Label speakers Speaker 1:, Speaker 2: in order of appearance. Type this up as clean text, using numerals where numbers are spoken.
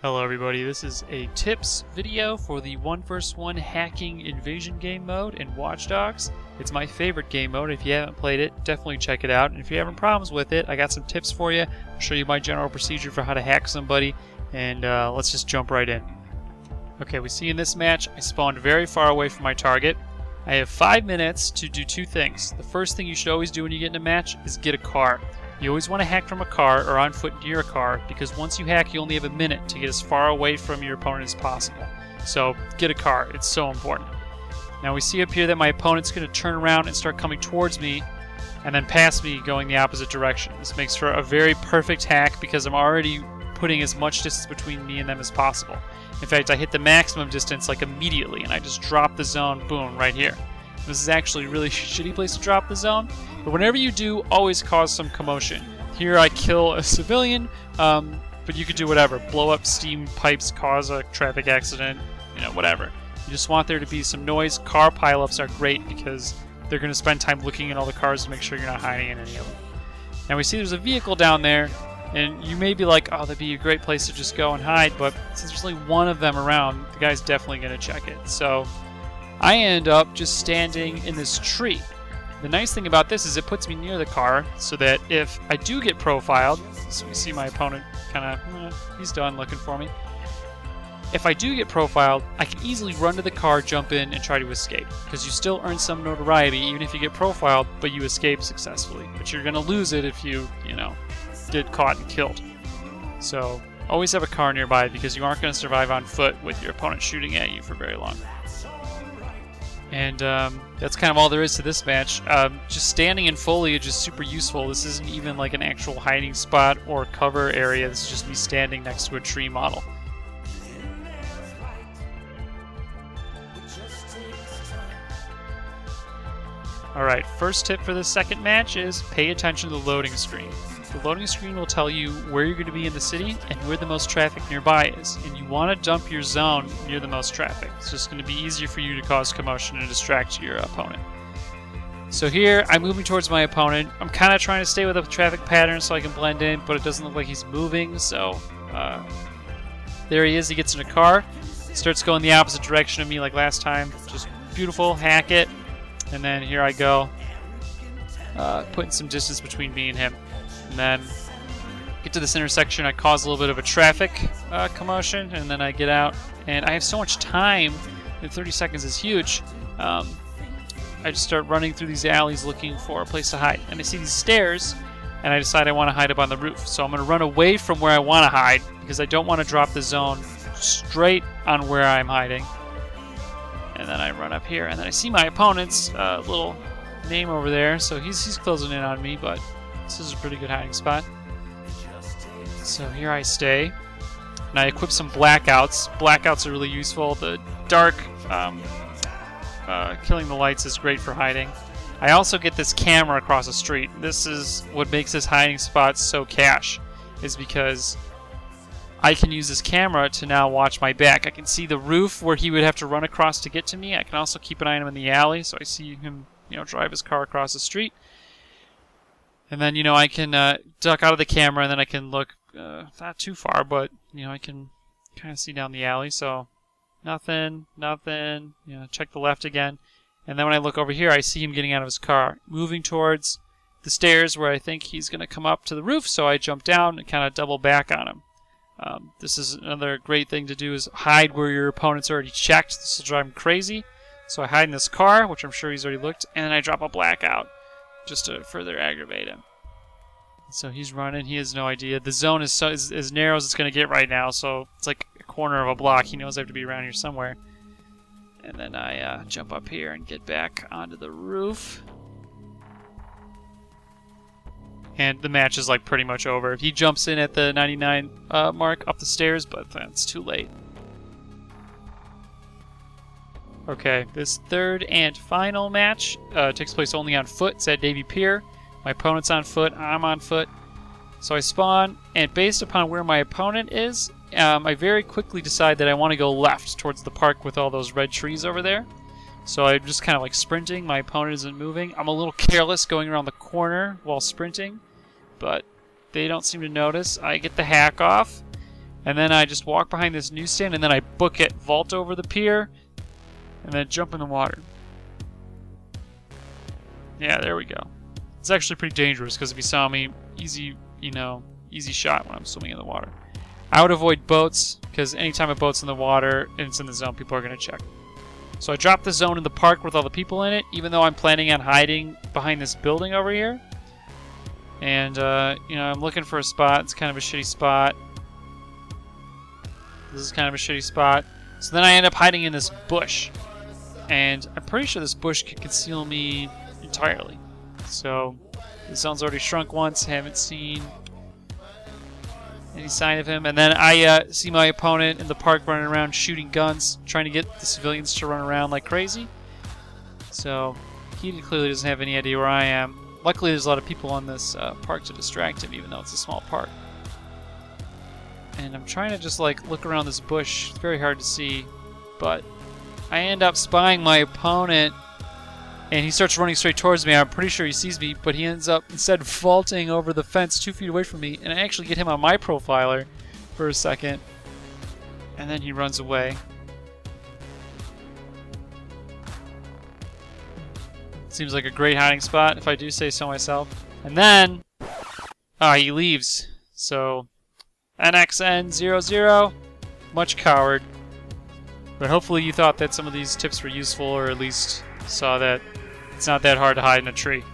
Speaker 1: Hello everybody, this is a tips video for the 1 vs 1 hacking invasion game mode in Watch Dogs. It's my favorite game mode. If you haven't played it, definitely check it out. And if you're having problems with it, I got some tips for you. I'll show you my general procedure for how to hack somebody, and let's just jump right in. Okay, we see in this match, I spawned very far away from my target. I have 5 minutes to do two things. The first thing you should always do when you get in a match is get a car. You always want to hack from a car or on foot near a car, because once you hack, you only have a minute to get as far away from your opponent as possible. So get a car, it's so important. Now we see up here that my opponent's going to turn around and start coming towards me and then pass me going the opposite direction. This makes for a very perfect hack because I'm already putting as much distance between me and them as possible. In fact, I hit the maximum distance like immediately and I just drop the zone, boom, right here. This is actually a really shitty place to drop the zone, but whenever you do, always cause some commotion. Here I kill a civilian, but you could do whatever. Blow up steam pipes, cause a traffic accident, you know, whatever. You just want there to be some noise. Car pileups are great because they're going to spend time looking at all the cars to make sure you're not hiding in any of them. Now we see there's a vehicle down there, and you may be like, oh, that'd be a great place to just go and hide, but since there's only one of them around, the guy's definitely going to check it. So I end up just standing in this tree. The nice thing about this is it puts me near the car so that if I do get profiled, so we see my opponent kind of, he's done looking for me. If I do get profiled, I can easily run to the car, jump in, and try to escape. Because you still earn some notoriety even if you get profiled, but you escape successfully. But you're going to lose it if you get caught and killed. So always have a car nearby because you aren't going to survive on foot with your opponent shooting at you for very long. And that's kind of all there is to this match. Just standing in foliage is super useful. This isn't even like an actual hiding spot or cover area. This is just me standing next to a tree model. Alright, first tip for this second match is pay attention to the loading screen. The loading screen will tell you where you're going to be in the city and where the most traffic nearby is. And you want to dump your zone near the most traffic. It's just going to be easier for you to cause commotion and distract your opponent. So here, I'm moving towards my opponent. I'm kind of trying to stay with a traffic pattern so I can blend in, but it doesn't look like he's moving, so there he is. He gets in a car, starts going the opposite direction of me like last time. Just beautiful, hack it, and then here I go, putting some distance between me and him. And then get to this intersection, I cause a little bit of a traffic commotion, and then I get out. And I have so much time, and 30 seconds is huge. I just start running through these alleys looking for a place to hide. And I see these stairs, and I decide I want to hide up on the roof. So I'm going to run away from where I want to hide, because I don't want to drop the zone straight on where I'm hiding. And then I run up here, and then I see my opponent's little name over there. So he's closing in on me, but this is a pretty good hiding spot. So here I stay, and I equip some blackouts. Blackouts are really useful. The dark, killing the lights is great for hiding. I also get this camera across the street. This is what makes this hiding spot so cash, is because I can use this camera to now watch my back. I can see the roof where he would have to run across to get to me. I can also keep an eye on him in the alley, so I see him, drive his car across the street. And then, I can duck out of the camera, and then I can look not too far, but, I can kind of see down the alley. So, nothing, check the left again. And then when I look over here, I see him getting out of his car, moving towards the stairs where I think he's going to come up to the roof. So I jump down and kind of double back on him. This is another great thing to do, is hide where your opponent's already checked. This will drive him crazy. So I hide in this car, which I'm sure he's already looked, and then I drop a blackout, just to further aggravate him. So he's running. He has no idea. The zone is as narrow as it's going to get right now, so it's like a corner of a block. He knows I have to be around here somewhere. And then I jump up here and get back onto the roof. And the match is like pretty much over. He jumps in at the 99 mark up the stairs, but it's too late. Okay, this third and final match takes place only on foot. It's at Navy Pier. My opponent's on foot, I'm on foot. So I spawn, and based upon where my opponent is, I very quickly decide that I want to go left towards the park with all those red trees over there. So I'm just kind of like sprinting. My opponent isn't moving. I'm a little careless going around the corner while sprinting, but they don't seem to notice. I get the hack off, And then I just walk behind this newsstand, and then I book it, vault over the pier, and then jump in the water. Yeah, there we go. It's actually pretty dangerous because if you saw me, easy shot when I'm swimming in the water. I would avoid boats because anytime a boat's in the water and it's in the zone, people are going to check. So I dropped the zone in the park with all the people in it, even though I'm planning on hiding behind this building over here. And, I'm looking for a spot. It's kind of a shitty spot. This is kind of a shitty spot. So then I end up hiding in this bush. And I'm pretty sure this bush can conceal me entirely. So the zone's already shrunk once. Haven't seen any sign of him. And then I see my opponent in the park running around shooting guns, trying to get the civilians to run around like crazy. So he clearly doesn't have any idea where I am. Luckily, there's a lot of people on this park to distract him, even though it's a small park. And I'm trying to just like look around this bush. It's very hard to see, but I end up spying my opponent, and he starts running straight towards me. I'm pretty sure he sees me, but he ends up instead vaulting over the fence 2 feet away from me, and I actually get him on my profiler for a second, and then he runs away. Seems like a great hiding spot, if I do say so myself. And then, he leaves. So, NXN00, much coward. But hopefully you thought that some of these tips were useful, or at least saw that it's not that hard to hide in a tree.